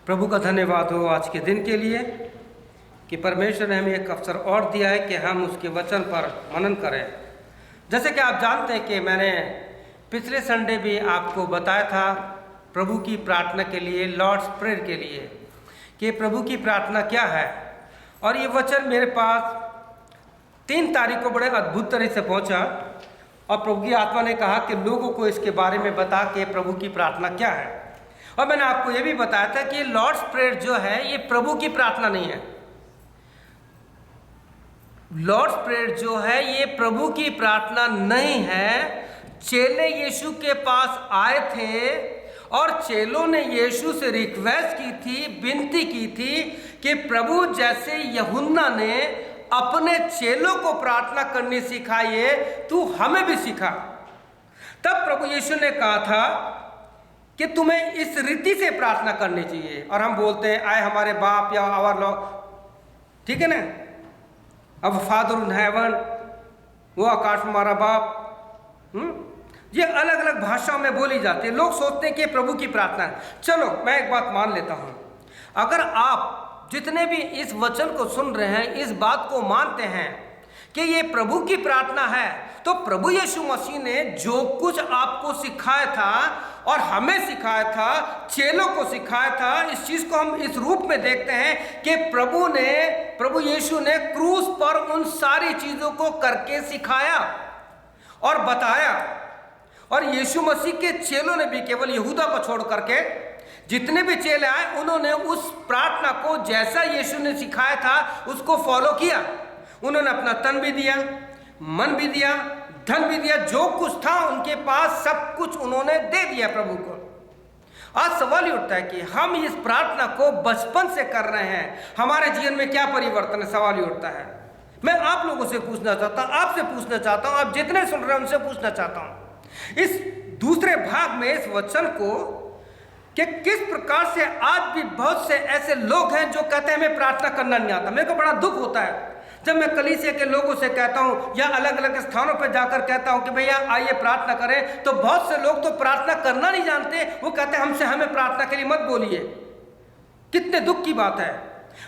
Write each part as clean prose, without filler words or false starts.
प्रभु का धन्यवाद हो आज के दिन के लिए कि परमेश्वर ने हमें एक अवसर और दिया है कि हम उसके वचन पर मनन करें। जैसे कि आप जानते हैं कि मैंने पिछले संडे भी आपको बताया था प्रभु की प्रार्थना के लिए, लॉर्ड्स प्रेयर के लिए, कि प्रभु की प्रार्थना क्या है। और ये वचन मेरे पास 3 तारीख को बड़े अद्भुत तरह से पहुंचा और प्रभु की आत्मा ने कहा कि लोगों को इसके बारे में बता के प्रभु की प्रार्थना क्या है। और मैंने आपको ये भी बताया था कि लॉर्ड्स प्रेयर जो है ये प्रभु की प्रार्थना नहीं है। लॉर्ड्स प्रेयर जो है ये प्रभु की प्रार्थना नहीं है। चेले यीशु के पास आए थे और चेलों ने यीशु से रिक्वेस्ट की थी, विनती की थी कि प्रभु जैसे यूहन्ना ने अपने चेलों को प्रार्थना करनी सिखाइए, तू हमें भी सिखा। तब प्रभु यीशु ने कहा था कि तुम्हें इस रीति से प्रार्थना करनी चाहिए। और हम बोलते हैं आए हमारे बाप या आवर लॉर्ड, ठीक है ना, अब फादर इन हेवन, वो आकाश में हमारा बाप। ये अलग अलग भाषाओं में बोली जाती है। लोग सोचते हैं कि प्रभु की प्रार्थना है। चलो मैं एक बात मान लेता हूं, अगर आप जितने भी इस वचन को सुन रहे हैं इस बात को मानते हैं कि ये प्रभु की प्रार्थना है, तो प्रभु यीशु मसीह ने जो कुछ आपको सिखाया था और हमें सिखाया था, चेलों को सिखाया था, इस चीज को हम इस रूप में देखते हैं कि प्रभु यीशु ने क्रूस पर उन सारी चीजों को करके सिखाया और बताया। और यीशु मसीह के चेलों ने भी, केवल यहूदा को छोड़ करके जितने भी चेले आए, उन्होंने उस प्रार्थना को जैसा यीशु ने सिखाया था उसको फॉलो किया। उन्होंने अपना तन भी दिया, मन भी दिया, धन भी दिया, जो कुछ था उनके पास सब कुछ उन्होंने दे दिया प्रभु को। आज सवाल ये उठता है कि हम इस प्रार्थना को बचपन से कर रहे हैं, हमारे जीवन में क्या परिवर्तन है? सवाल ये उठता है। मैं आप लोगों से पूछना चाहता हूं, आपसे पूछना चाहता हूं, आप जितने सुन रहे हैं उनसे पूछना चाहता हूं इस दूसरे भाग में इस वचन को कि किस प्रकार से आज भी बहुत से ऐसे लोग हैं जो कहते हैं हमें प्रार्थना करना नहीं आता। मेरे को बड़ा दुख होता है जब मैं कलीसिया के लोगों से कहता हूं या अलग अलग स्थानों पर जाकर कहता हूं कि भैया आइए प्रार्थना करें, तो बहुत से लोग तो प्रार्थना करना नहीं जानते। वो कहते हैं हमसे हमें प्रार्थना के लिए मत बोलिए। कितने दुख की बात है।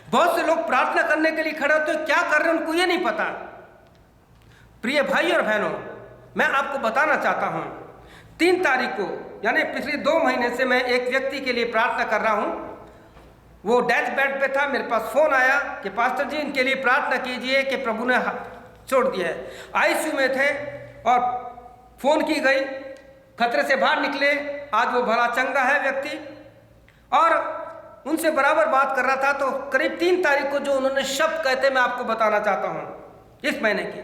बहुत से लोग प्रार्थना करने के लिए खड़े होते हैं, क्या कर रहे हैं उनको ये नहीं पता। प्रिय भाई और बहनों, मैं आपको बताना चाहता हूं 3 तारीख को, यानी पिछले 2 महीने से मैं एक व्यक्ति के लिए प्रार्थना कर रहा हूं। वो डेथ बेड पे था, मेरे पास फोन आया कि पास्टर जी इनके लिए प्रार्थना कीजिए कि प्रभु ने छोड़ दिया है। आईसीयू में थे और फोन की गई, खतरे से बाहर निकले। आज वो भला चंगा है व्यक्ति और उनसे बराबर बात कर रहा था। तो करीब 3 तारीख को जो उन्होंने शब्द कहते मैं आपको बताना चाहता हूँ इस महीने की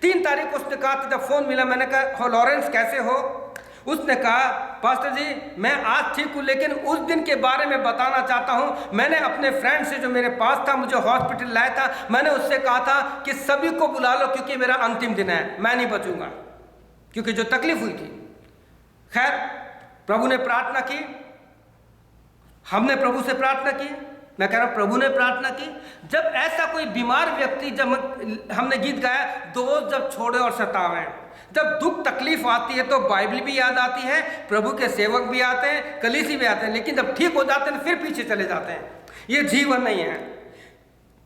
3 तारीख को उसने कहा था, जब फोन मिला मैंने कहा हो लॉरेंस कैसे हो? उसने कहा पास्टर जी मैं आज ठीक हूँ, लेकिन उस दिन के बारे में बताना चाहता हूँ। मैंने अपने फ्रेंड से जो मेरे पास था, मुझे हॉस्पिटल लाया था, मैंने उससे कहा था कि सभी को बुला लो क्योंकि मेरा अंतिम दिन है, मैं नहीं बचूंगा, क्योंकि जो तकलीफ हुई थी। खैर प्रभु ने प्रार्थना की, हमने प्रभु से प्रार्थना की। मैं कह रहा हूँ प्रभु ने प्रार्थना की। जब ऐसा कोई बीमार व्यक्ति, जब हमने गीत गाया दोस्त जब छोड़े और सतावें, जब दुख तकलीफ आती है तो बाइबल भी याद आती है, प्रभु के सेवक भी आते हैं, कलीसी भी आते हैं, लेकिन जब ठीक हो जाते हैं फिर पीछे चले जाते हैं। ये जीवन नहीं है।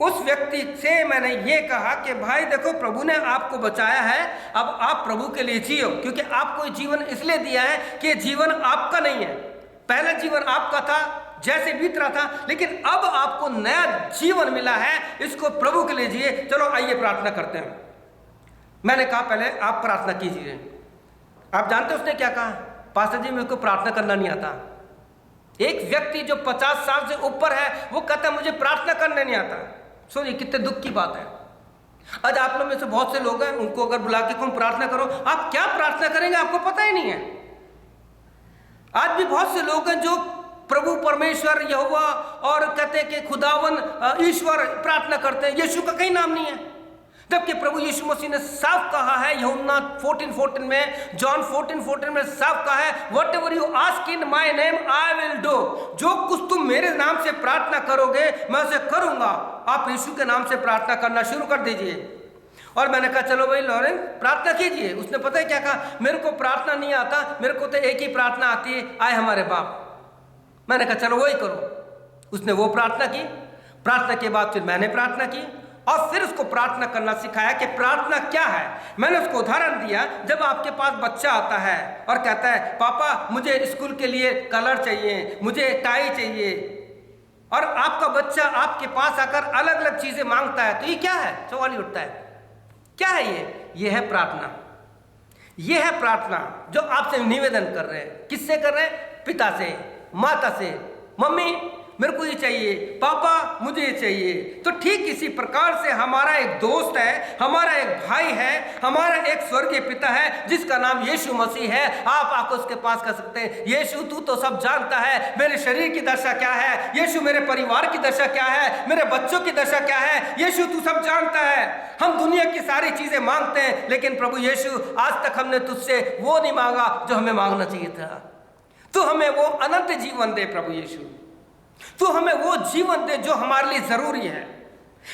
उस व्यक्ति से मैंने ये कहा कि भाई देखो प्रभु ने आपको बचाया है, अब आप प्रभु के लिए जियो, क्योंकि आपको जीवन इसलिए दिया है कि जीवन आपका नहीं है। पहला जीवन आपका था, जैसे बीत रहा था, लेकिन अब आपको नया जीवन मिला है, इसको प्रभु के लिए जिए। चलो आइए प्रार्थना करते हैं। मैंने कहा पहले आप प्रार्थना कीजिए। आप जानते उसने क्या कहा? पास्टर जी मेरे को प्रार्थना करना नहीं आता। एक व्यक्ति जो 50 साल से ऊपर है वो कहता है मुझे प्रार्थना करना नहीं आता। सुनिए कितने दुख की बात है। आज आप लोग में से बहुत से लोग हैं, उनको अगर बुला के तुम प्रार्थना करो, आप क्या प्रार्थना करेंगे आपको पता ही नहीं है। आज भी बहुत से लोग हैं जो प्रभु परमेश्वर यहोवा और कहते हैं कि खुदावन ईश्वर प्रार्थना करते हैं, यीशु का कहीं नाम नहीं है। जबकि प्रभु यीशु मसीह ने साफ कहा है, यूहन्ना 14:14 में, जॉन 14:14 में साफ कहा है, what ever you ask in my name I will do. जो कुछ तुम मेरे नाम से प्रार्थना करोगे मैं उसे करूंगा। आप यीशु के नाम से प्रार्थना करना शुरू कर दीजिए। और मैंने कहा चलो भाई लॉरेंस प्रार्थना कीजिए। उसने पता है क्या कहा? मेरे को प्रार्थना नहीं आता, मेरे को तो एक ही प्रार्थना आती है, आए हमारे बाप। मैंने कहा चलो वही करो। उसने वो प्रार्थना की, प्रार्थना के बाद फिर मैंने प्रार्थना की और फिर उसको प्रार्थना करना सिखाया कि प्रार्थना क्या है। मैंने उसको उदाहरण दिया, जब आपके पास बच्चा आता है और कहता है पापा मुझे स्कूल के लिए कलर चाहिए, मुझे टाई चाहिए, और आपका बच्चा आपके पास आकर अलग अलग चीजें मांगता है, तो ये क्या है? सवाल ही उठता है, क्या है ये है प्रार्थना। ये है प्रार्थना जो आपसे निवेदन कर रहे हैं। किससे कर रहे हैं? पिता से, माता से। मम्मी मेरे को ये चाहिए, पापा मुझे ये चाहिए। तो ठीक इसी प्रकार से हमारा एक दोस्त है, हमारा एक भाई है, हमारा एक स्वर्गीय पिता है जिसका नाम यीशु मसीह है। आप आकर उसके पास कर सकते हैं, यीशु तू तो सब जानता है, मेरे शरीर की दशा क्या है, यीशु मेरे परिवार की दशा क्या है, मेरे बच्चों की दशा क्या है, यीशु तू सब जानता है। हम दुनिया की सारी चीजें मांगते हैं, लेकिन प्रभु यीशु आज तक हमने तुझसे वो नहीं मांगा जो हमें मांगना चाहिए था। तू हमें वो अनंत जीवन दे प्रभु यीशु, तू हमें वो जीवन दे जो हमारे लिए जरूरी है।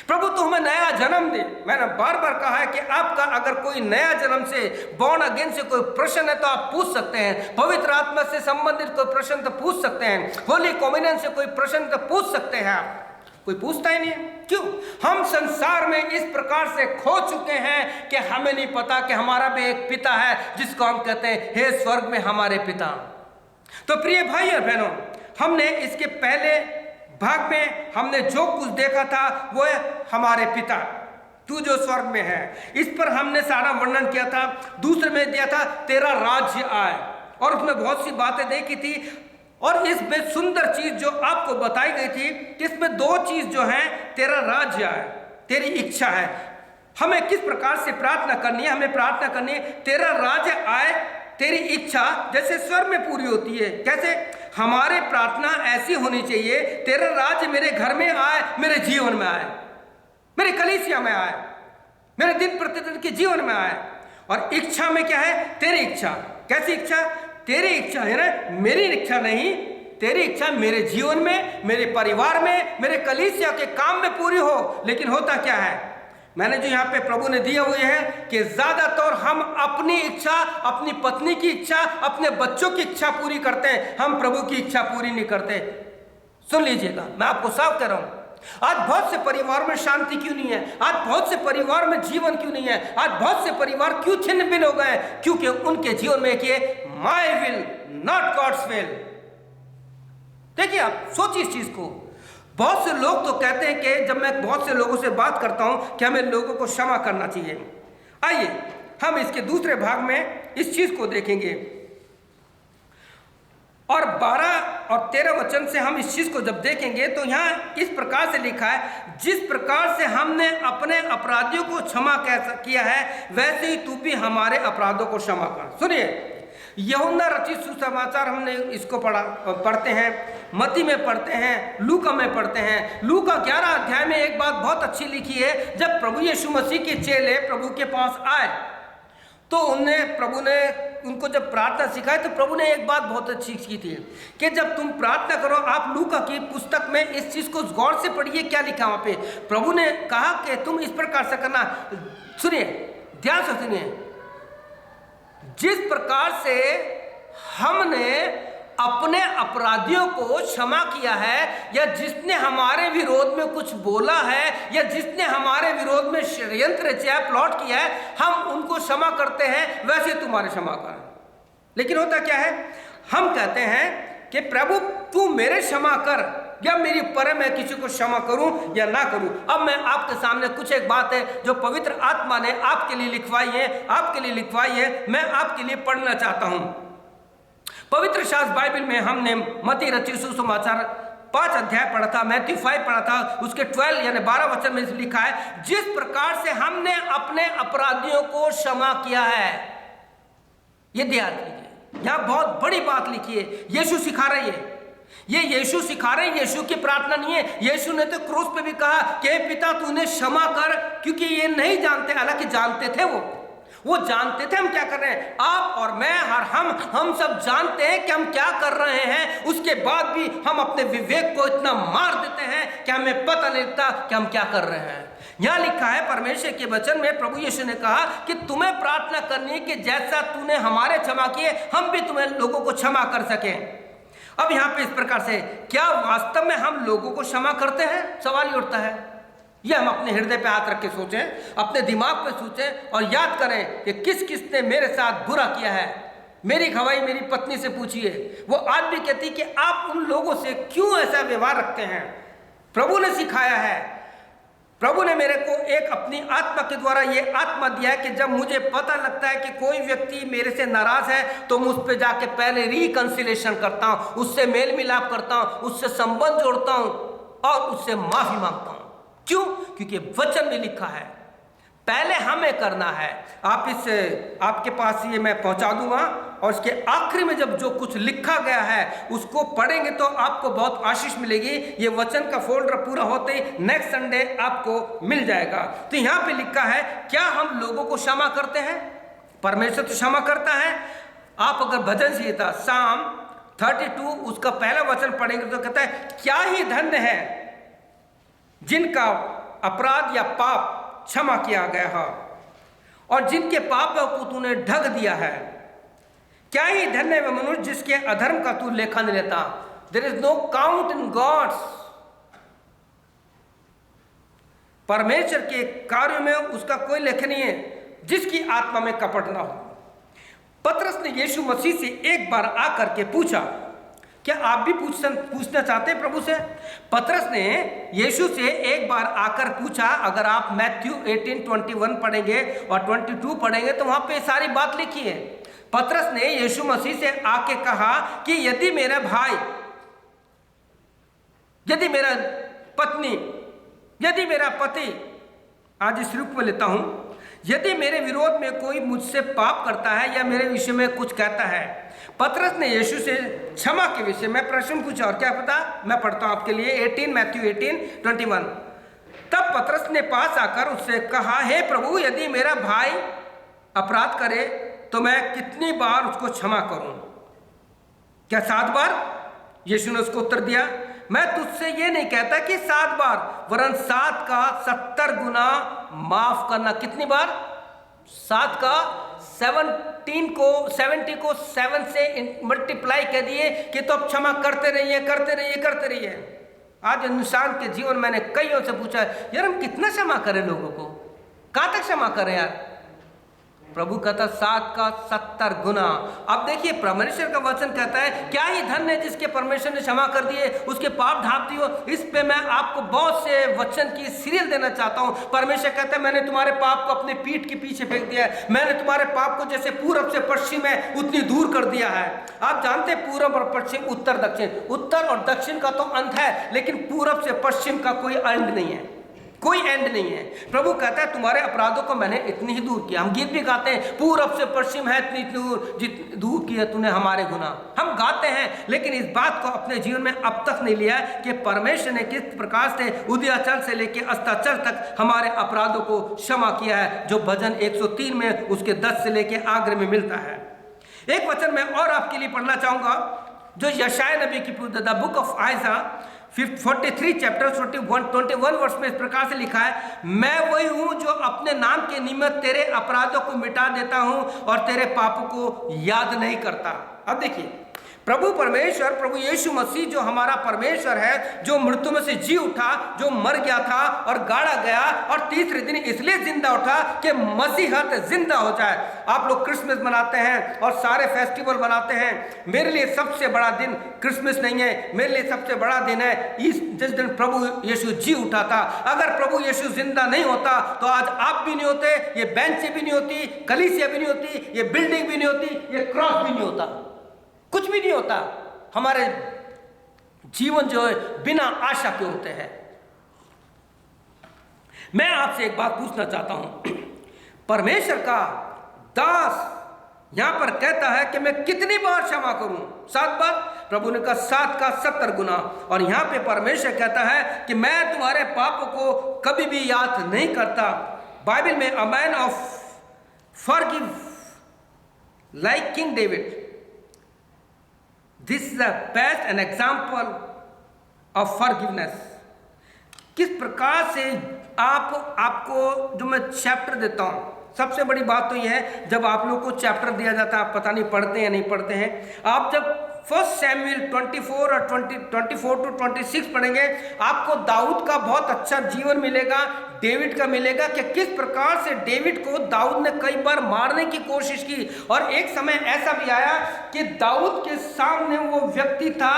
प्रभु तू हमें नया जन्म दे। मैंने बार बार कहा है कि आपका अगर कोई नया जन्म से, बॉर्न अगेन से कोई प्रश्न है तो आप पूछ सकते हैं, पवित्र आत्मा से संबंधित कोई प्रश्न तो पूछ सकते हैं, होली कम्युनियन से कोई प्रश्न तो पूछ सकते हैं। आप कोई पूछता ही नहीं है। क्यों? हम संसार में इस प्रकार से खो चुके हैं कि हमें नहीं पता कि हमारा भी एक पिता है जिसको हम कहते हैं हे स्वर्ग में हमारे पिता। तो प्रिय भाई और बहनों, हमने इसके पहले भाग में हमने जो कुछ देखा था वो है हमारे पिता तू जो स्वर्ग में है, इस पर हमने सारा वर्णन किया था। दूसरे में दिया था तेरा राज्य आए, और उसमें बहुत सी बातें देखी थी। और इसमें सुंदर चीज जो आपको बताई गई थी कि इसमें दो चीज जो है, तेरा राज्य आए, तेरी इच्छा है। हमें किस प्रकार से प्रार्थना करनी है? हमें प्रार्थना करनी है तेरा राज्य आए, तेरी इच्छा जैसे स्वर्ग में पूरी होती है। कैसे? हमारे प्रार्थना ऐसी होनी चाहिए, तेरा राज्य मेरे घर में आए, मेरे जीवन में आए, मेरे कलीसिया में आए, मेरे दिन प्रतिदिन के जीवन में आए। और इच्छा में क्या है? तेरी इच्छा। कैसी इच्छा? तेरी इच्छा है ना, मेरी इच्छा नहीं, तेरी इच्छा मेरे जीवन में, मेरे परिवार में, मेरे कलीसिया के काम में पूरी हो। लेकिन होता क्या है, मैंने जो यहाँ पे प्रभु ने दिया वो ये है कि ज्यादातर हम अपनी इच्छा, अपनी पत्नी की इच्छा, अपने बच्चों की इच्छा पूरी करते हैं, हम प्रभु की इच्छा पूरी नहीं करते। सुन लीजिएगा, मैं आपको साफ कह रहा हूं, आज बहुत से परिवार में शांति क्यों नहीं है? आज बहुत से परिवार में जीवन क्यों नहीं है? आज बहुत से परिवार क्यों छिन्न भिन्न हो गए? क्योंकि उनके जीवन में एक my will not God's will. देखिए आप सोचिए इस चीज को। बहुत से लोग तो कहते हैं कि जब मैं बहुत से लोगों से बात करता हूं कि हमें लोगों को क्षमा करना चाहिए। आइए हम इसके दूसरे भाग में इस चीज को देखेंगे, और 12 और 13 वचन से हम इस चीज को जब देखेंगे तो यहाँ इस प्रकार से लिखा है, जिस प्रकार से हमने अपने अपराधियों को क्षमा किया है वैसे ही तू भी हमारे अपराधों को क्षमा कर। सुनिए, यूहन्ना रचित सुसमाचार हमने इसको पढ़ते हैं, मत्ती में पढ़ते हैं, लूका में पढ़ते हैं। लूका 11 अध्याय में एक बात बहुत अच्छी लिखी है। जब प्रभु यीशु मसीह के चेले प्रभु के पास आए तो प्रभु ने उनको जब प्रार्थना सिखाई तो प्रभु ने एक बात बहुत अच्छी की थी कि जब तुम प्रार्थना करो, आप लूका की पुस्तक में इस चीज को गौर से पढ़िए, क्या लिखा वहां पे। प्रभु ने कहा कि तुम इस प्रकार से करना। सुनिए, ध्यान से सुनिए, जिस प्रकार से हमने अपने अपराधियों को क्षमा किया है, या जिसने हमारे विरोध में कुछ बोला है, या जिसने हमारे विरोध में षड्यंत्र रचा, प्लॉट किया है, हम उनको क्षमा करते हैं, वैसे तुम्हारे क्षमा कर। लेकिन होता क्या है, हम कहते हैं कि प्रभु तू मेरे क्षमा कर, या मेरी पर मैं किसी को क्षमा करूं या ना करूं। अब मैं आपके सामने कुछ एक बात है जो पवित्र आत्मा ने आपके लिए लिखवाई है, मैं आपके लिए पढ़ना चाहता हूं। पवित्र शास्त्र बाइबल में हमने मत्ती रचित सुसमाचार 5 अध्याय पढ़ा था, मैथ्यू 5 पढ़ा था, उसके 12 यानी 12 वचन में लिखा है, जिस प्रकार से हमने अपने अपराधियों को क्षमा किया है। ये ध्यान कीजिए, यहां बहुत बड़ी बात लिखी है, यीशु सिखा रही है, ये यीशु सिखा रहे हैं, यीशु की प्रार्थना नहीं है। यीशु ने तो क्रूस पे भी कहा कि पिता तूने क्षमा कर, क्योंकि ये नहीं जानते, हालांकि जानते थे, वो जानते थे हम क्या कर रहे हैं। आप और मैं और हम सब जानते हैं कि हम क्या कर रहे हैं, उसके बाद भी हम अपने विवेक को इतना मार देते हैं कि हमें पता नहीं लगता कि हम क्या कर रहे हैं। यहां लिखा है परमेश्वर के वचन में, प्रभु यीशु ने कहा कि तुम्हें प्रार्थना करनी है कि जैसा तूने हमारे क्षमा किए हम भी तुम्हें लोगों को क्षमा कर सकें। अब यहाँ पे इस प्रकार से, क्या वास्तव में हम लोगों को क्षमा करते हैं? सवाल ये उठता है। यह हम अपने हृदय पे हाथ रख के सोचें, अपने दिमाग पे सोचें और याद करें कि किस किस ने मेरे साथ बुरा किया है। मेरी गवाही मेरी पत्नी से पूछिए, वो आज भी कहती कि आप उन लोगों से क्यों ऐसा व्यवहार रखते हैं। प्रभु ने सिखाया है, प्रभु ने मेरे को एक अपनी आत्मा के द्वारा ये आत्मा दिया है कि जब मुझे पता लगता है कि कोई व्यक्ति मेरे से नाराज है तो मैं उस पर जाके पहले रिकंसिलेशन करता हूँ, उससे मेल मिलाप करता हूँ, उससे संबंध जोड़ता हूँ और उससे माफी मांगता हूँ। क्यों? क्योंकि वचन में लिखा है पहले हमें करना है। आप इस आपके पास ये मैं पहुंचा दूंगा और इसके आखिरी में जब जो कुछ लिखा गया है उसको पढ़ेंगे तो आपको बहुत आशीष मिलेगी। ये वचन का फोल्डर पूरा होते ही नेक्स्ट संडे आपको मिल जाएगा। तो यहाँ पे लिखा है, क्या हम लोगों को क्षमा करते हैं? परमेश्वर तो क्षमा करता है। आप अगर भजन संहिता साम 32 उसका पहला वचन पढ़ेंगे तो कहता है, क्या ही धन्य है जिनका अपराध या पाप क्षमा किया गया है और जिनके पापों को तूने ढक दिया है। क्या ही धन्य है मनुष्य जिसके अधर्म का तू लेखा नहीं लेता। There is no count in God's. परमेश्वर के कार्यों में उसका कोई लेखा नहीं है जिसकी आत्मा में कपट ना हो। पतरस ने यीशु मसीह से एक बार आकर के पूछा, क्या आप भी पूछना चाहते हैं प्रभु से? पतरस ने यीशु से एक बार आकर पूछा। अगर आप मैथ्यू 18:21 पढ़ेंगे और 22 पढ़ेंगे तो वहां पे सारी बात लिखी है। पतरस ने यीशु मसीह से आके कहा कि यदि मेरा भाई, यदि मेरा पत्नी, यदि मेरा पति, आज इस रूप में लेता हूं, यदि मेरे विरोध में कोई मुझसे पाप करता है या मेरे विषय में कुछ कहता है। पतरस ने यीशु से क्षमा के विषय में प्रश्न पूछा और क्या पता, मैं पढ़ता हूं आपके लिए मैथ्यू 18:21। तब पतरस ने पास आकर उससे कहा, हे प्रभु, यदि मेरा भाई अपराध करे तो मैं कितनी बार उसको क्षमा करूं? क्या 7 बार? यीशु ने उसको उत्तर दिया, मैं तुझसे ये नहीं कहता कि 7 बार, वरन 7 का 70 गुना माफ करना। कितनी बार? 7 का 70 को 7 से मल्टीप्लाई कर दिए कि तो अब क्षमा करते रहिए, करते रहिए, करते रहिए। आज इंसान के जीवन मैंने कईयों से पूछा, यार हम कितना क्षमा करें लोगों को, कहां तक क्षमा करें यार? प्रभु कहता 7 का 70 गुना। अब देखिए परमेश्वर का वचन कहता है, क्या ही धन्य है जिसके परमेश्वर ने क्षमा कर दिए, उसके पाप ढांप दिए। इस पे मैं आपको बहुत से वचन की सीरियल देना चाहता हूँ। परमेश्वर कहता है, मैंने तुम्हारे पाप को अपने पीठ के पीछे फेंक दिया है। मैंने तुम्हारे पाप को जैसे पूरब से पश्चिम है उतनी दूर कर दिया है। आप जानते हैं पूरब और पश्चिम, उत्तर दक्षिण, उत्तर और दक्षिण का तो अंत है, लेकिन पूरब से पश्चिम का कोई एंड नहीं है, कोई एंड नहीं है। प्रभु कहता है तुम्हारे अपराधों को मैंने इतनी ही दूर किया। हम गीत भी गाते हैं, पूरब से पश्चिम है इतनी दूर, जितनी दूर किया तूने हमारे गुनाह। हम गाते हैं, लेकिन इस बात को अपने जीवन में अब तक नहीं लिया कि परमेश्वर ने किस प्रकार से उदयाचल से लेकर अस्ताचल तक हमारे अपराधों को क्षमा किया है, जो भजन 103 में उसके 10 से लेकर आखिर में मिलता है। एक वचन मैं और आपके लिए पढ़ना चाहूंगा जो यशायाह नबी की the book of Aaysa 43 chapter 21 वर्ष में इस प्रकार से लिखा है, मैं वही हूं जो अपने नाम के निमित्त तेरे अपराधों को मिटा देता हूं और तेरे पापों को याद नहीं करता। अब देखिए प्रभु परमेश्वर, प्रभु यीशु मसीह जो हमारा परमेश्वर है, जो मृत्यु में से जी उठा, जो मर गया था और गाड़ा गया और तीसरे दिन इसलिए जिंदा उठा कि मसीहत जिंदा हो जाए। आप लोग क्रिसमस मनाते हैं और सारे फेस्टिवल मनाते हैं। मेरे लिए सबसे बड़ा दिन क्रिसमस नहीं है, मेरे लिए सबसे बड़ा दिन है जिस दिन प्रभु यीशु जी उठा था। अगर प्रभु यीशु जिंदा नहीं होता तो आज आप भी नहीं होते, ये बेंचें भी नहीं होती, कलीसिया भी नहीं होती, ये बिल्डिंग भी नहीं होती, ये क्रॉस भी नहीं होता, कुछ भी नहीं होता। हमारे जीवन जो है बिना आशा के होते हैं। मैं आपसे एक बात पूछना चाहता हूं, परमेश्वर का दास यहां पर कहता है कि मैं कितनी बार क्षमा करूं? 7 बार। प्रभु ने कहा 7 का 70 गुना। और यहां पे परमेश्वर कहता है कि मैं तुम्हारे पापों को कभी भी याद नहीं करता। बाइबल में a man of forgive like king David, this is the best an example of forgiveness. किस प्रकार से आपको जो मैं चैप्टर देता हूं, सबसे बड़ी बात तो यह है जब आप लोग को चैप्टर दिया जाता है, आप पता नहीं पढ़ते हैं नहीं पढ़ते हैं। आप जब फर्स्ट सैमुएल 24 और 24 to 26 पढ़ेंगे, आपको दाऊद का बहुत अच्छा जीवन मिलेगा, डेविड का मिलेगा कि किस प्रकार से डेविड को दाऊद ने कई बार मारने की कोशिश की। और एक समय ऐसा भी आया कि दाऊद के सामने वो व्यक्ति था,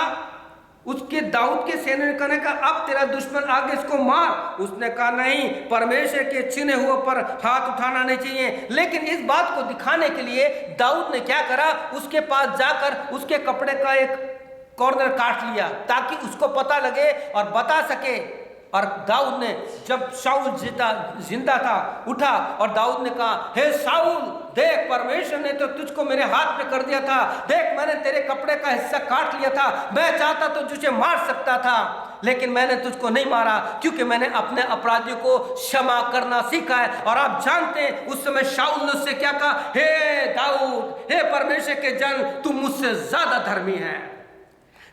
उसके दाऊद के सैनिकों ने कहा अब तेरा दुश्मन आगे इसको मार। उसने कहा नहीं, परमेश्वर के चुने हुए पर हाथ उठाना नहीं चाहिए। लेकिन इस बात को दिखाने के लिए दाऊद ने क्या करा, उसके पास जाकर उसके कपड़े का एक कॉर्नर काट लिया ताकि उसको पता लगे और बता सके। और दाऊद ने, जब शाऊल जिंदा था, उठा और दाऊद ने कहा हे शाऊल, देख परमेश्वर ने तो तुझको मेरे हाथ में कर दिया था, देख मैंने तेरे कपड़े का हिस्सा काट लिया था, मैं चाहता तो तुझे मार सकता था लेकिन मैंने तुझको नहीं मारा क्योंकि मैंने अपने अपराधियों को क्षमा करना सीखा है। और आप जानते हैं उस समय शाऊल ने उससे क्या कहा, हे दाऊद, हे परमेश्वर के जन, तू मुझसे ज्यादा धर्मी है।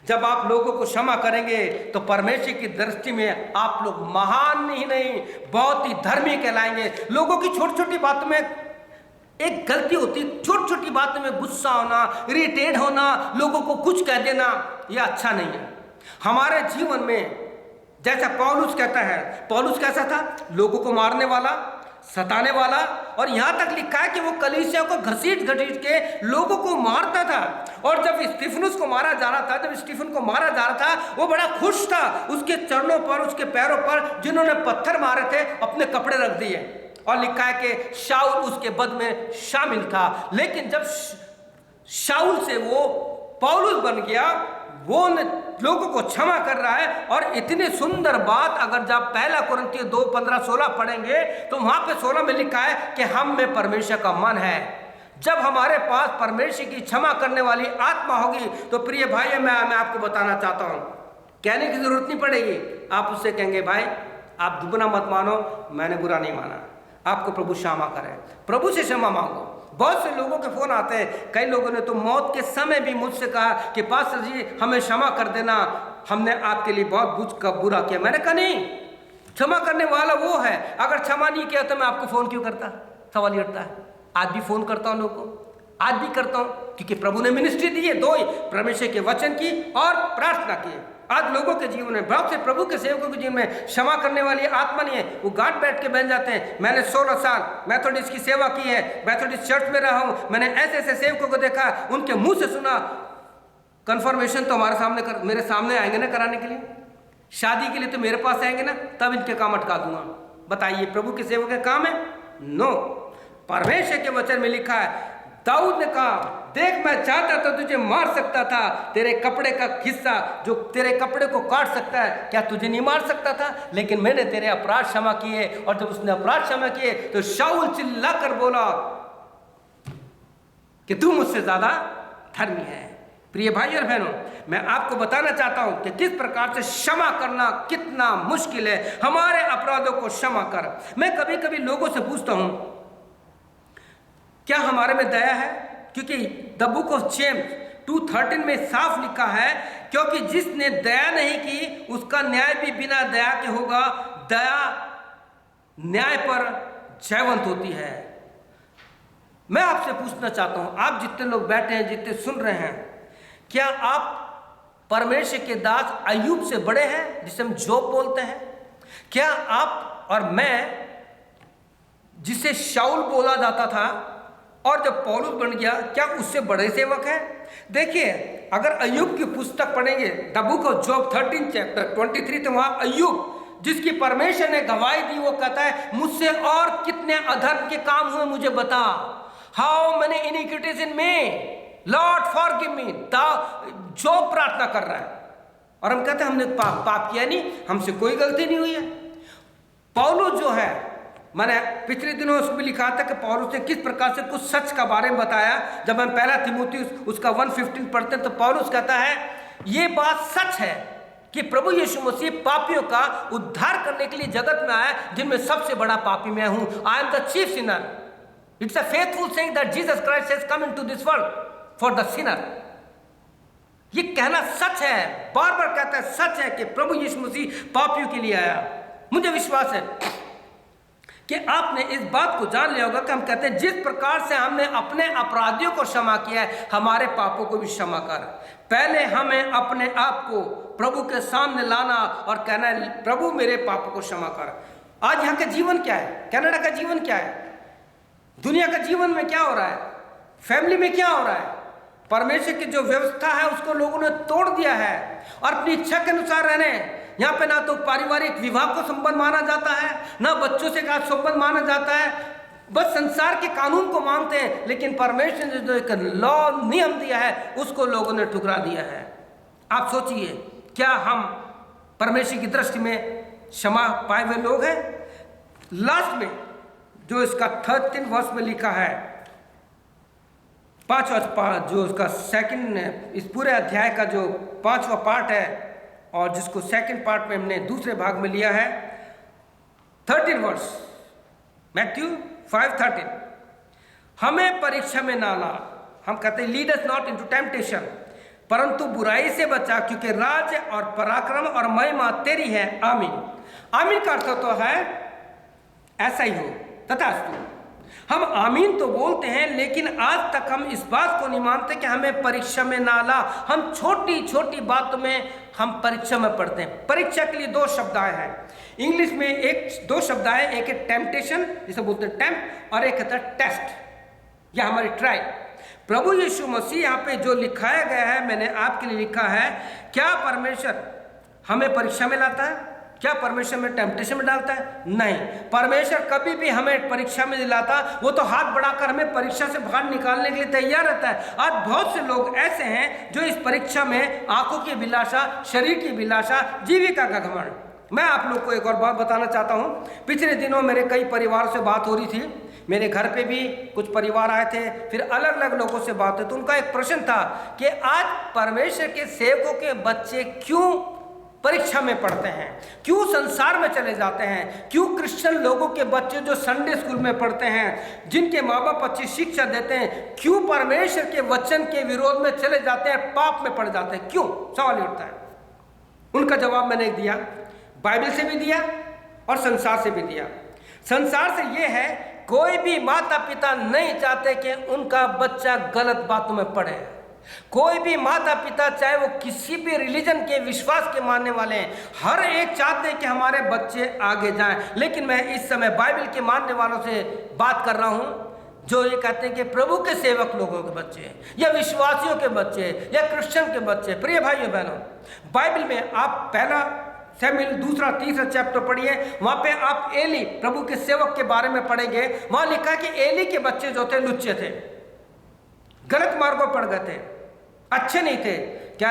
जब आप लोगों को क्षमा करेंगे तो परमेश्वर की दृष्टि में आप लोग महान ही नहीं, बहुत ही धर्मी कहलाएंगे। लोगों की छोटी छोटी बातों में एक गलती होती, छोटी छोटी बातों में गुस्सा होना, इरिटेट होना, लोगों को कुछ कह देना, यह अच्छा नहीं है। हमारे जीवन में जैसा पौलुस कहता है, पौलुस कैसा था, लोगों को मारने वाला, सताने वाला, और यहां तक लिखा है कि वो कलीसिया को घसीट घसीट के लोगों को मारता था। और जब स्टीफनुस को मारा जा रहा था, जब स्टीफन को मारा जा रहा था, वो बड़ा खुश था। उसके चरणों पर, उसके पैरों पर जिन्होंने पत्थर मारे थे, अपने कपड़े रख दिए। और लिखा है कि शाऊल उसके बद में शामिल था। लेकिन जब शाऊल से वो पौलुस बन गया, वो लोगों को क्षमा कर रहा है। और इतनी सुंदर बात, अगर जब पहला कुरिन्थियों 2:15-16 पढ़ेंगे तो वहां पे 16 में लिखा है कि हम में परमेश्वर का मन है। जब हमारे पास परमेश्वर की क्षमा करने वाली आत्मा होगी तो प्रिय भाई, मैं आपको बताना चाहता हूं, कहने की जरूरत नहीं पड़ेगी। आप उससे कहेंगे भाई आप दुगना मत मानो, मैंने बुरा नहीं माना, आपको प्रभु क्षमा करे, प्रभु से क्षमा मांगो। बहुत से लोगों के फोन आते हैं, कई लोगों ने तो मौत के समय भी मुझसे कहा कि पास्टर जी हमें क्षमा कर देना, हमने आपके लिए बहुत बुरा किया। मैंने कहा नहीं, क्षमा करने वाला वो है। अगर क्षमा नहीं किया तो मैं आपको फोन क्यों करता, सवाल ये उठता है। आज भी फोन करता हूं लोगों को, आज भी करता हूं, क्योंकि प्रभु ने मिनिस्ट्री दी है, दो ही, परमेश्वर के वचन की और प्रार्थना की। आज लोगों के जीवन में, बहुत से प्रभु के सेवकों के जीवन में क्षमा करने वाली आत्मा नहीं है। वो गांठ बैठ के बन जाते हैं। मैंने 16 साल मेथोडिस्ट की सेवा की है, मेथोडिस्ट चर्च में रहा हूं, मैंने ऐसे ऐसे सेवकों को देखा, उनके मुंह से सुना, कंफर्मेशन तो हमारे सामने मेरे सामने आएंगे ना कराने के लिए, शादी के लिए तो मेरे पास आएंगे ना, तब इनके काम अटका दूंगा। बताइए प्रभु के सेवक का काम है? नो। परमेश्वर के वचन में लिखा है, दाऊद ने कहा देख मैं चाहता तो तुझे मार सकता था, तेरे कपड़े का हिस्सा जो तेरे कपड़े को काट सकता है, क्या तुझे नहीं मार सकता था? लेकिन मैंने तेरे अपराध क्षमा किए। और जब उसने अपराध क्षमा किए तो शाऊल चिल्लाकर बोला कि तू मुझसे ज्यादा धर्मी है। प्रिय भाई और बहनों, मैं आपको बताना चाहता हूं कि किस प्रकार से क्षमा करना कितना मुश्किल है। हमारे अपराधों को क्षमा कर। मैं कभी कभी लोगों से पूछता हूं क्या हमारे में दया है? क्योंकि द बुक ऑफ जेम्स 2:13 में साफ लिखा है, क्योंकि जिसने दया नहीं की उसका न्याय भी बिना दया के होगा, दया न्याय पर जयवंत होती है। मैं आपसे पूछना चाहता हूं, आप जितने लोग बैठे हैं, जितने सुन रहे हैं, क्या आप परमेश्वर के दास अय्यूब से बड़े हैं, जिसे हम जोब बोलते हैं? क्या आप और मैं, जिसे शाऊल बोला जाता था और जब पौलुस बन गया, क्या उससे बड़े सेवक हैं? देखिए, अगर अय्यूब की पुस्तक पढ़ेंगे, the book of job 13 chapter 23, तो वहां अय्यूब जिसकी परमेश्वर ने गवाही दी, वो कहता है मुझसे और कितने अधर्म के काम हुए मुझे बता। How many iniquities in me, Lord forgive me. Job प्रार्थना कर रहा है और हम कहते हैं हमने पाप किया नहीं, हमसे कोई गलती नहीं हुई है। पौलुस जो है, मैंने पिछले दिनों उसमें लिखा था कि पौलुस ने किस प्रकार से कुछ सच का बारे में बताया। जब हम पहला तिमोथी उसका 1:15 पढ़ते हैं तो पौलुस कहता है ये बात सच है कि प्रभु यीशु मसीह पापियों का उद्धार करने के लिए जगत में आया, जिनमें सबसे बड़ा पापी मैं हूं। I am the chief Sinner. It's a faithful saying that Jesus Christ has come into this world for the Sinner. ये कहना सच है, बार बार कहता है सच है कि प्रभु यीशु मसीह पापियों के लिए आया। मुझे विश्वास है कि आपने इस बात को जान लिया होगा कि हम कहते हैं जिस प्रकार से हमने अपने अपराधियों को क्षमा किया है, हमारे पापों को भी क्षमा कर। पहले हमें अपने आप को प्रभु के सामने लाना और कहना है प्रभु मेरे पापों को क्षमा कर। आज यहाँ का जीवन क्या है, कनाडा का जीवन क्या है, दुनिया का जीवन में क्या हो रहा है, फैमिली में क्या हो रहा है? परमेश्वर की जो व्यवस्था है उसको लोगों ने तोड़ दिया है और अपनी इच्छा के अनुसार रहने। यहाँ पे ना तो पारिवारिक विवाह को संबंध माना जाता है, ना बच्चों से का संबंध माना जाता है, बस संसार के कानून को मानते हैं। लेकिन परमेश्वर ने जो एक लॉ नियम दिया है उसको लोगों ने ठुकरा दिया है। आप सोचिए, क्या हम परमेश्वर की दृष्टि में क्षमा पाए हुए लोग हैं? लास्ट में जो इसका 13 वर्ष में लिखा है, 5वां जो उसका सेकंड, इस पूरे अध्याय का जो 5वां पार्ट है और जिसको सेकंड पार्ट में हमने दूसरे भाग में लिया है, 13 वर्ष मैथ्यू 5:13, हमें परीक्षा में ना ला, हम कहते हैं lead us not into temptation, परंतु बुराई से बचा, क्योंकि राज्य और पराक्रम और महिमा तेरी है, आमीन। आमीन का अर्थ तो है ऐसा ही हो, तथास्तु। हम आमीन तो बोलते हैं, लेकिन आज तक हम इस बात को नहीं मानते कि हमें परीक्षा में ना ला। हम छोटी छोटी बातों में हम परीक्षा में पढ़ते हैं। परीक्षा के लिए 2 शब्द आए हैं इंग्लिश में, 2 शब्द आए, एक है टेम्पटेशन जिसे बोलते हैं टेम्प, और एक है टेस्ट या हमारी ट्राई। प्रभु यीशु मसीह यहाँ पे जो लिखाया गया है, मैंने आपके लिए लिखा है, क्या परमेश्वर हमें परीक्षा में लाता है? क्या परमेश्वर में टेम्पटेशन में डालता है? नहीं, परमेश्वर कभी भी हमें परीक्षा में नहीं लाता। वो तो हाथ बढ़ाकर हमें परीक्षा से बाहर निकालने के लिए तैयार रहता है। आज बहुत से लोग ऐसे हैं जो इस परीक्षा में आंखों की अभिलाषा, शरीर की अभिलाषा, जीविका का घमंड। मैं आप लोग को एक और बात बताना चाहता हूँ। पिछले दिनों मेरे कई परिवार से बात हो रही थी, मेरे घर पे भी कुछ परिवार आए थे, फिर अलग अलग लोगों से बात हुई, तो उनका एक प्रश्न था कि आज परमेश्वर के सेवकों के बच्चे क्यों परीक्षा में पढ़ते हैं, क्यों संसार में चले जाते हैं, क्यों क्रिश्चियन लोगों के बच्चे जो संडे स्कूल में पढ़ते हैं, जिनके माँ बाप अच्छी शिक्षा देते हैं, क्यों परमेश्वर के वचन के विरोध में चले जाते हैं, पाप में पड़ जाते हैं, क्यों? सवाल उठता है। उनका जवाब मैंने दिया, बाइबल से भी दिया और संसार से भी दिया। संसार से ये है, कोई भी माता पिता नहीं चाहते कि उनका बच्चा गलत बातों में पढ़े। कोई भी माता पिता, चाहे वो किसी भी रिलीजन के, विश्वास के मानने वाले हैं, हर एक चाहते हैं कि हमारे बच्चे आगे जाएं। लेकिन मैं इस समय बाइबल के मानने वालों से बात कर रहा हूं जो ये कहते हैं कि प्रभु के सेवक लोगों के बच्चे या विश्वासियों के बच्चे या क्रिश्चियन के बच्चे। प्रिय भाइयों बहनों, बाइबल में आप 1 शमूएल 2, 3 चैप्टर पढ़िए, वहां पे आप एली प्रभु के सेवक के बारे में पढ़ेंगे। वहां लिखा है कि एली के बच्चे जो थे लुच्चे थे, गलत मार्गों पर गए थे, अच्छे नहीं थे। क्या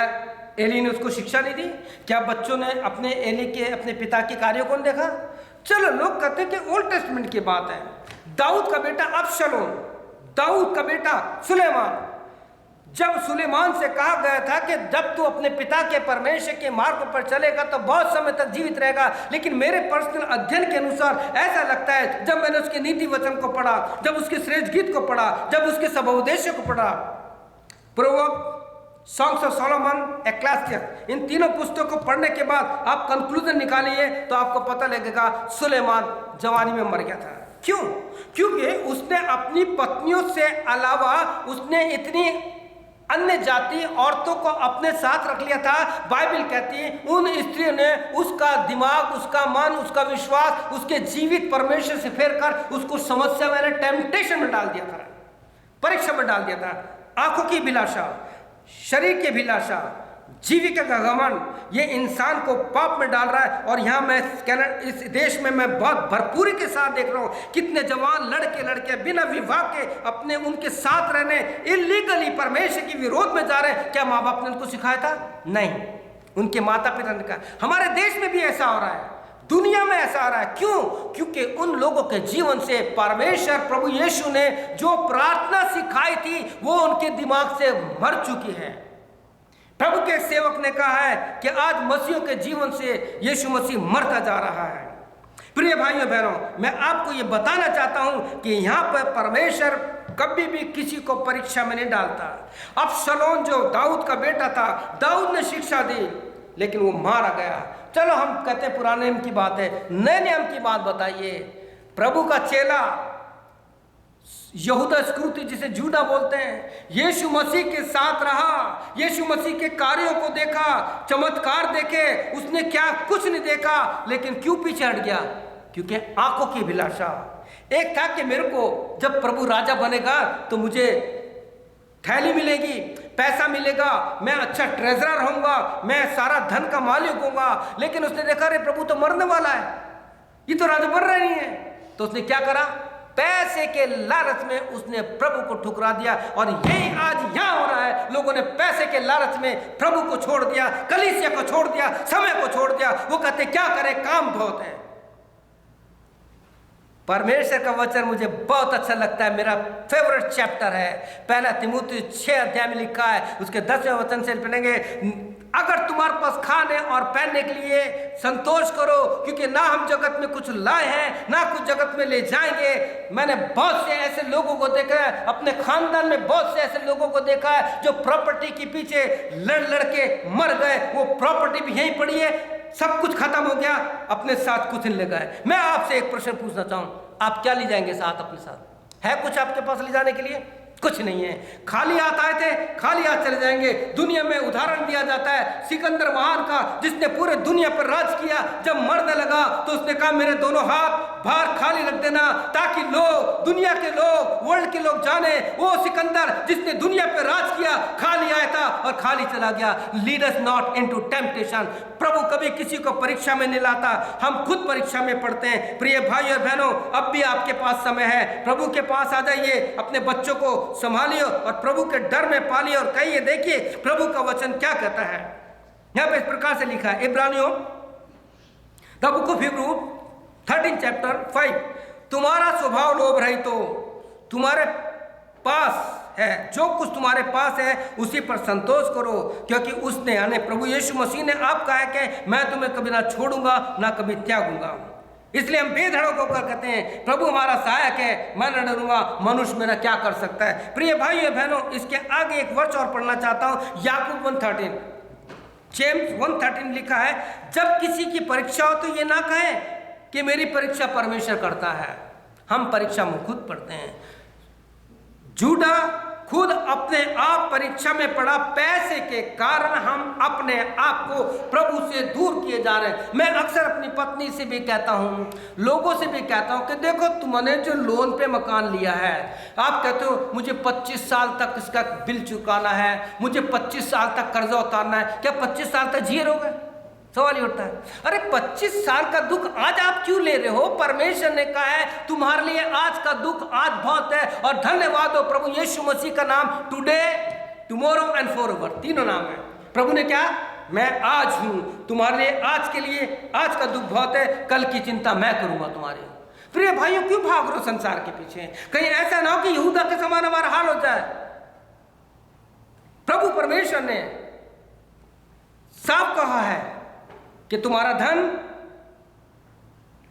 एली ने उसको शिक्षा नहीं दी? क्या बच्चों ने अपने पिता के कार्यों को देखा? चलो, लोग कहते हैं कि ओल्ड टेस्टमेंट की बात है। दाऊद का बेटा अबशलोम, दाऊद का बेटा सुलेमान, जब सुलेमान से कहा गया था कि जब तू अपने पिता के परमेश्वर के मार्ग पर चलेगा तो बहुत समय तक जीवित रहेगा, लेकिन मेरे पर्सनल अध्ययन के अनुसार ऐसा लगता है, जब मैंने उसके नीति वचन को पढ़ा, जब उसके श्रेष्ठ गीत को पढ़ा, जब उसके सबोपदेश को पढ़ा, प्रोवर्ब, सॉन्ग्स ऑफ सोलोमन, एक्लेसियास, इन तीनों पुस्तकों को पढ़ने के बाद आप कंक्लूजन निकालिए तो आपको पता लगेगा सुलेमान जवानी में मर गया था। क्यों? क्योंकि उसने अपनी पत्नियों से अलावा उसने इतनी अन्य जाति औरतों को अपने साथ रख लिया था। बाइबल कहती है उन स्त्रियों ने उसका दिमाग, उसका मन, उसका विश्वास, उसके जीवित परमेश्वर से फेर कर उसको समस्या में, टेम्पटेशन में डाल दिया था, परीक्षा में डाल दिया था। आंखों की अभिलाषा, शरीर की अभिलाषा, जीविका का घमंड, ये इंसान को पाप में डाल रहा है। और यहाँ मैं इस देश में मैं बहुत भरपूरी के साथ देख रहा हूँ, कितने जवान लड़के बिना विवाह के अपने उनके साथ रहने, इलीगली परमेश्वर के विरोध में जा रहे हैं। क्या माँ बाप ने उनको सिखाया था? नहीं, उनके माता पिता ने कहा। हमारे देश में भी ऐसा हो रहा है, दुनिया में ऐसा आ रहा है। क्यों? क्योंकि उन लोगों के जीवन से परमेश्वर प्रभु यीशु ने जो प्रार्थना सिखाई थी वो उनके दिमाग से मर चुकी है। प्रभु के सेवक ने कहा है कि आज मसीहों के जीवन से यीशु मसीह मरता जा रहा है। प्रिय भाइयों बहनों, मैं आपको ये बताना चाहता हूं कि यहाँ पर परमेश्वर कभी भी किसी को परीक्षा में नहीं डालता। अबशलोम जो दाऊद का बेटा था, दाऊद ने शिक्षा दी लेकिन वो मारा गया। चलो, हम कहते हैं पुराने नियम की बात है, नए नियम की बात बताइए। प्रभु का चेला यहूदा इस्करियोती, जिसे जूदा बोलते हैं, यीशु मसीह के साथ रहा, यीशु मसीह के कार्यों को देखा, चमत्कार देखे, उसने क्या कुछ नहीं देखा, लेकिन क्यों पीछे हट गया? क्योंकि आंखों की अभिलाषा। एक था कि मेरे को जब प्रभु राजा बनेगा तो मुझे थैली मिलेगी, पैसा मिलेगा, मैं अच्छा ट्रेजरर होऊंगा, मैं सारा धन का मालिक होऊंगा। लेकिन उसने देखा अरे प्रभु तो मरने वाला है, ये तो राजा बन रहा नहीं है। तो उसने क्या करा? पैसे के लालच में उसने प्रभु को ठुकरा दिया। और यही आज यहां हो रहा है, लोगों ने पैसे के लालच में प्रभु को छोड़ दिया, कलीसिया को छोड़ दिया, समय को छोड़ दिया। वो कहते क्या करें, काम बहुत है। परमेश्वर का वचन मुझे बहुत अच्छा लगता है, मेरा फेवरेट चैप्टर है। पहला तीमुथियुस 6 अध्याय में लिखा है, उसके 10वें वचन से पढ़ेंगे, अगर तुम्हारे पास खाने और पहनने के लिए संतोष करो, क्योंकि ना हम जगत में कुछ लाए हैं, ना कुछ जगत में ले जाएंगे। मैंने बहुत से ऐसे लोगों को देखा है, अपने खानदान में बहुत से ऐसे लोगों को देखा है जो प्रॉपर्टी के पीछे लड़ के मर गए। वो प्रॉपर्टी भी यहीं पड़ी है, सब कुछ खत्म हो गया, अपने साथ कुछ नहीं ले गए। मैं आपसे एक प्रश्न पूछना चाहूं, आप क्या ले जाएंगे साथ? अपने साथ है कुछ आपके पास ले जाने के लिए? कुछ नहीं है। खाली हाथ आए थे, खाली हाथ चले जाएंगे। दुनिया में उदाहरण दिया जाता है सिकंदर महान का, जिसने पूरे दुनिया पर राज किया। जब मरने लगा तो उसने कहा मेरे दोनों हाथ बाहर खाली रख देना, ताकि लोग, दुनिया के लोग, वर्ल्ड के लोग जाने वो सिकंदर जिसने दुनिया पर राज किया खाली आया था और खाली चला गया। Lead us not into temptation. प्रभु कभी किसी को परीक्षा में नहीं लाता, हम खुद परीक्षा में पड़ते हैं। प्रिय भाई और बहनों, अब भी आपके पास समय है, प्रभु के पास आ जाइए, अपने बच्चों को संभालिए और प्रभु के डर में पालिए और कहिए देखिए प्रभु का वचन क्या कहता है। यहां पे इस प्रकार से लिखा है, इब्रानियों the book of Hebrew 13 chapter 5, तुम्हारा स्वभाव लोभ रहित हो, तुम्हारे पास है जो कुछ तुम्हारे पास है उसी पर संतोष करो, क्योंकि उसने यानी प्रभु यीशु मसीह ने आप कहा है कि मैं तुम्हें कभी ना छोड़ूंगा ना कभी त्यागूंगा। इसलिए हम बेधड़क होकर कहते हैं प्रभु हमारा सहायक है, मैं न डरूंगा, मनुष्य मेरा क्या कर सकता है। प्रिय भाइयों बहनों, इसके आगे एक वर्ष और पढ़ना चाहता हूं, याकूब 1:13, जेम्स 1:13 लिखा है, जब किसी की परीक्षा हो तो ये ना कहे कि मेरी परीक्षा परमेश्वर करता है। हम परीक्षा में खुद पढ़ते हैं। जूडा खुद अपने आप परीक्षा में पड़ा, पैसे के कारण हम अपने आप को प्रभु से दूर किए जा रहे हैं। मैं अक्सर अपनी पत्नी से भी कहता हूँ, लोगों से भी कहता हूँ कि देखो तुमने जो लोन पे मकान लिया है, आप कहते हो मुझे 25 साल तक इसका बिल चुकाना है, मुझे 25 साल तक कर्जा उतारना है। क्या 25 साल तक जिए रहोगे? सवाल ये उठता है, अरे 25 साल का दुख आज आप क्यों ले रहे हो? परमेश्वर ने कहा है तुम्हारे लिए आज का दुख आज बहुत है। और धन्यवाद हो प्रभु यीशु मसीह का नाम टुडे, टुमारो एंड फॉरएवर, तीनों नाम है। प्रभु ने क्या, मैं आज हूं तुम्हारे लिए, आज के लिए आज का दुख बहुत है, कल की चिंता मैं करूंगा तुम्हारी। प्रिय भाइयों, क्यों भाग रहे हो संसार के पीछे? कहीं ऐसा ना हो कि यहूदा के समान हमारा हाल हो जाए। प्रभु परमेश्वर ने साफ कहा है कि तुम्हारा धन,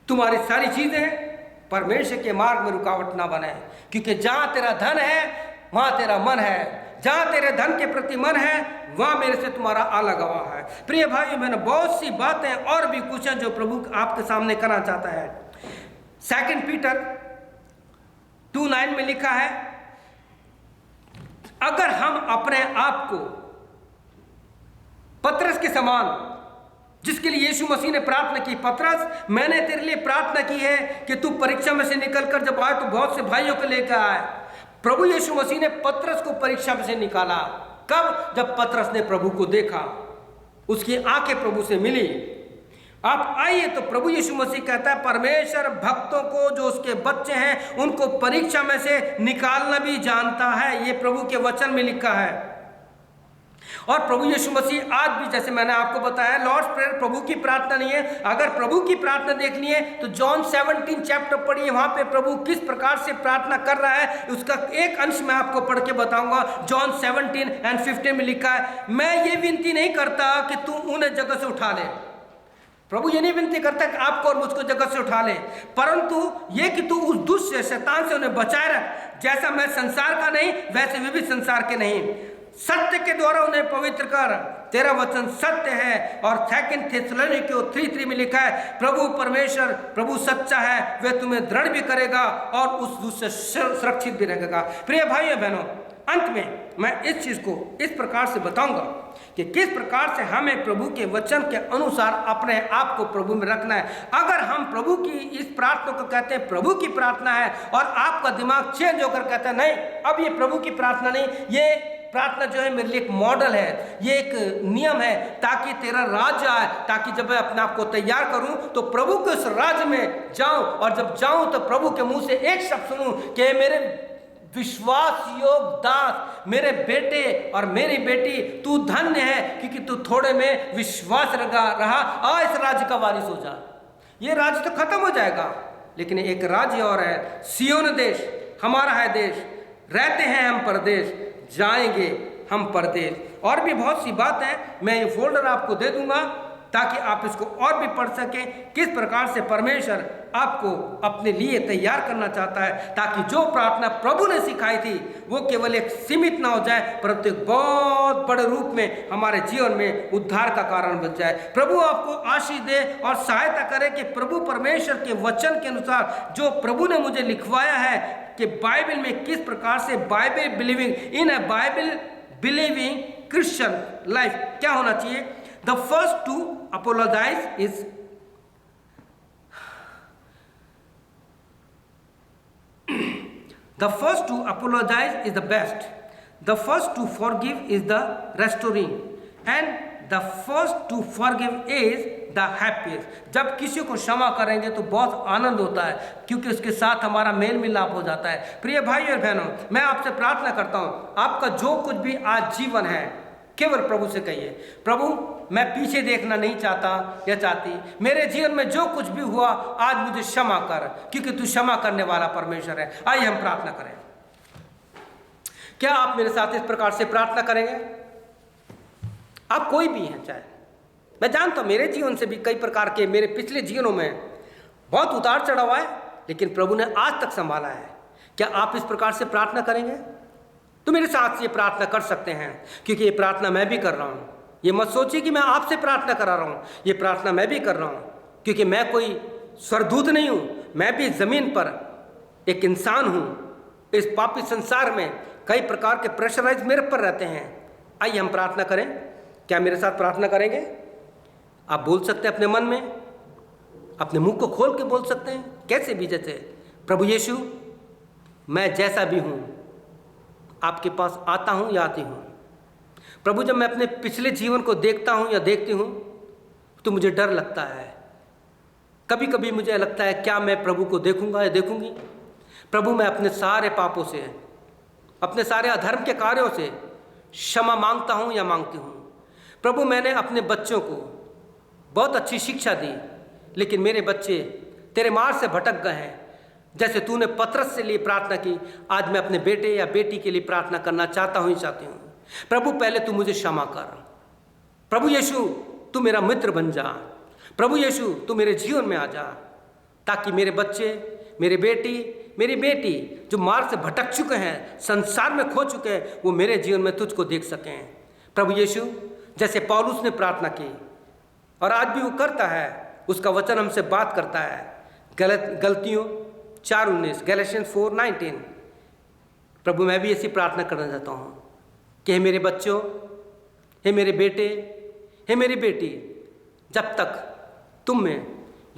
तुम्हारी सारी चीजें परमेश्वर के मार्ग में रुकावट ना बने, क्योंकि जहां तेरा धन है वहां तेरा मन है, जहां तेरे धन के प्रति मन है वहां मेरे से तुम्हारा आला गवाह है। प्रिय भाई, मैंने बहुत सी बातें और भी कुछ हैं जो प्रभु आपके सामने करना चाहता है। 2 पीटर 2:9 में लिखा है, अगर हम अपने आप को पतरस के समान, जिसके लिए यीशु मसीह ने प्रार्थना की, पतरस मैंने तेरे लिए प्रार्थना की है कि तू परीक्षा में से निकलकर जब आए तो बहुत से भाइयों को लेकर आए। प्रभु यीशु मसीह ने पतरस को परीक्षा में से निकाला। कब? जब पतरस ने प्रभु को देखा, उसकी आंखें प्रभु से मिली। आप आइए तो प्रभु यीशु मसीह कहता है परमेश्वर भक्तों को, जो उसके बच्चे हैं, उनको परीक्षा में से निकालना भी जानता है। ये प्रभु के वचन में लिखा है। और प्रभु यीशु मसीह आज भी, जैसे मैंने आपको बताया, लॉर्ड्स प्रेयर प्रभु की प्रार्थना नहीं है। अगर प्रभु की प्रार्थना देखनी है तो जॉन 17 चैप्टर पढ़िए, वहां पे प्रभु किस प्रकार से प्रार्थना कर रहा है उसका एक अंश मैं आपको पढ़ के बताऊंगा। जॉन 17:15 में लिखा है, मैं ये विनती नहीं करता कि तू उन्हें जगह से उठा ले। प्रभु ये नहीं विनती करता कि आपको और मुझको जगह से उठा ले, परंतु ये कि तू उस दुष्ट से, शैतान से उन्हें बचाए रख। जैसा मैं संसार का नहीं वैसे वे भी संसार के नहीं। सत्य के द्वारा उन्हें पवित्र कर, तेरा वचन सत्य है। और 2 थिस्सलुनीकियों 3:3 में लिखा है, प्रभु परमेश्वर, प्रभु सच्चा है, वह तुम्हें दृढ़ भी करेगा और उस दूत से सुरक्षित भी रखेगा। प्रिय भाइयों बहनों, अंत में मैं इस चीज को इस प्रकार से बताऊंगा कि किस प्रकार से हमें प्रभु के वचन के अनुसार अपने आप को प्रभु में रखना है। अगर हम प्रभु की इस प्रार्थना को कहते हैं प्रभु की प्रार्थना है और आपका दिमाग चेंज होकर कहता है नहीं, अब ये प्रभु की प्रार्थना नहीं, ये प्रार्थना जो है मेरे लिए एक मॉडल है, ये एक नियम है ताकि तेरा राज्य आए, ताकि जब मैं अपने आप को तैयार करूं तो प्रभु के उस राज्य में जाऊं, और जब जाऊं तो प्रभु के मुंह से एक शब्द सुनूं कि मेरे विश्वास योग दास, मेरे बेटे और मेरी बेटी, तू धन्य है क्योंकि तू थोड़े में विश्वास रहा, आ इस राज्य का वारिस हो जा। ये राज्य तो खत्म हो जाएगा, लेकिन एक राज्य और है, सियोन देश हमारा है देश, रहते हैं हम परदेश, जाएंगे हम परदेश। और भी बहुत सी बात है, मैं ये फोल्डर आपको दे दूंगा ताकि आप इसको और भी पढ़ सकें, किस प्रकार से परमेश्वर आपको अपने लिए तैयार करना चाहता है, ताकि जो प्रार्थना प्रभु ने सिखाई थी वो केवल एक सीमित ना हो जाए, परंतु एक बहुत बड़े रूप में हमारे जीवन में उद्धार का कारण बन जाए। प्रभु आपको आशीष दे और सहायता करे कि प्रभु परमेश्वर के वचन के अनुसार जो प्रभु ने मुझे लिखवाया है कि बाइबल में किस प्रकार से Bible believing in A Bible believing Christian life क्या होना चाहिए। The first to apologize is the first to apologize is the best. The first to forgive is the restoring, and the first to forgive is the happiest. जब किसी को क्षमा करेंगे तो बहुत आनंद होता है, क्योंकि उसके साथ हमारा मेल मिलाप हो जाता है। प्रिय भाइयों और बहनों, मैं आपसे प्रार्थना करता हूँ, आपका जो कुछ भी आज जीवन है केवल प्रभु से कहिए, प्रभु मैं पीछे देखना नहीं चाहता या चाहती, मेरे जीवन में जो कुछ भी हुआ आज मुझे क्षमा कर, क्योंकि तू क्षमा करने वाला परमेश्वर है। आइए हम प्रार्थना करें। क्या आप मेरे साथ इस प्रकार से प्रार्थना करेंगे? आप कोई भी हैं, चाहे मैं जानता हूं मेरे जीवन से भी कई प्रकार के, मेरे पिछले जीवनों में बहुत उतार चढ़ाव है, लेकिन प्रभु ने आज तक संभाला है। क्या आप इस प्रकार से प्रार्थना करेंगे? तो मेरे साथ ये प्रार्थना कर सकते हैं, क्योंकि ये प्रार्थना मैं भी कर रहा हूँ। ये मत सोचिए कि मैं आपसे प्रार्थना करा रहा हूँ, ये प्रार्थना मैं भी कर रहा हूँ, क्योंकि मैं कोई स्वर्गदूत नहीं हूँ, मैं भी ज़मीन पर एक इंसान हूँ। इस पापी संसार में कई प्रकार के प्रेशराइज मेरे पर रहते हैं। आइए हम प्रार्थना करें। क्या मेरे साथ प्रार्थना करेंगे? आप बोल सकते हैं अपने मन में, अपने मुंह को खोल के बोल सकते हैं, कैसे भी, जैसे प्रभु यीशु मैं जैसा भी हूँ आपके पास आता हूँ या आती हूँ। प्रभु जब मैं अपने पिछले जीवन को देखता हूँ या देखती हूँ तो मुझे डर लगता है। कभी कभी मुझे लगता है क्या मैं प्रभु को देखूंगा या देखूंगी। प्रभु मैं अपने सारे पापों से, अपने सारे अधर्म के कार्यों से क्षमा मांगता हूँ या मांगती हूँ। प्रभु मैंने अपने बच्चों को बहुत अच्छी शिक्षा दी, लेकिन मेरे बच्चे तेरे मार्ग से भटक गए हैं। जैसे तूने पतरस से लिए प्रार्थना की, आज मैं अपने बेटे या बेटी के लिए प्रार्थना करना चाहता हूँ ही चाहती हूँ। प्रभु पहले तू मुझे क्षमा कर। प्रभु यीशु तू मेरा मित्र बन जा। प्रभु यीशु तू मेरे जीवन में आ जा, ताकि मेरे बच्चे, मेरे बेटी, मेरी बेटी जो मार्ग से भटक चुके हैं, संसार में खो चुके हैं, वो मेरे जीवन में तुझको देख सकें। प्रभु यीशु जैसे पौलुस ने प्रार्थना की और आज भी वो करता है, उसका वचन हमसे बात करता है। गलतियों 4:19, गैलेशियंस 4:19। प्रभु मैं भी ऐसी प्रार्थना करना चाहता हूँ कि हे मेरे बच्चों, हे मेरे बेटे, हे मेरी बेटी, जब तक तुम में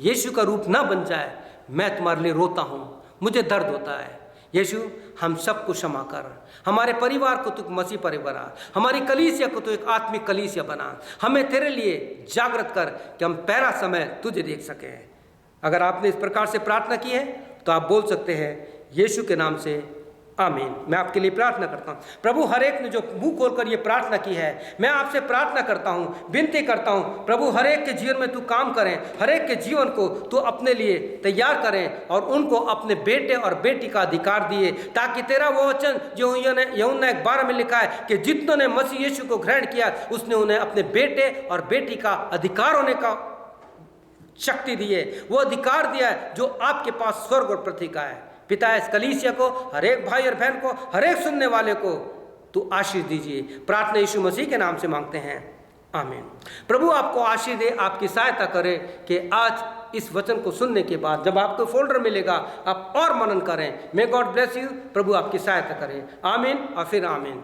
यीशु का रूप ना बन जाए मैं तुम्हारे लिए रोता हूँ, मुझे दर्द होता है। यीशु हम सबको क्षमा कर, हमारे परिवार को तू मसीह परिवार, हमारी कलीसिया को तू एक आत्मिक कलीसिया बना, हमें तेरे लिए जागृत कर कि हम पहला समय तुझे देख सकें। अगर आपने इस प्रकार से प्रार्थना की है तो आप बोल सकते हैं यीशु के नाम से आमीन। मैं आपके लिए प्रार्थना करता हूँ। प्रभु हर एक ने जो मुंह खोलकर ये प्रार्थना की है, मैं आपसे प्रार्थना करता हूँ, विनती करता हूँ प्रभु हर एक के जीवन में तू काम करें, हर एक के जीवन को तू अपने लिए तैयार करें और उनको अपने बेटे और बेटी का अधिकार दिए, ताकि तेरा वो वचन जो यूहन्ना 1:12 में लिखा है कि जितनों ने मसीह यीशु को ग्रहण किया उसने उन्हें अपने बेटे और बेटी का अधिकार होने का शक्ति दी है, वो अधिकार दिया है जो आपके पास स्वर्ग और पृथ्वी का है। पिता इस कलीसिया को, हर एक भाई और बहन को, हर एक सुनने वाले को तो आशीष दीजिए। प्रार्थना यीशु मसीह के नाम से मांगते हैं, आमीन। प्रभु आपको आशीष दे, आपकी सहायता करे कि आज इस वचन को सुनने के बाद जब आपको फोल्डर मिलेगा आप और मनन करें। May God bless you. प्रभु आपकी सहायता करे। आमीन और फिर आमीन।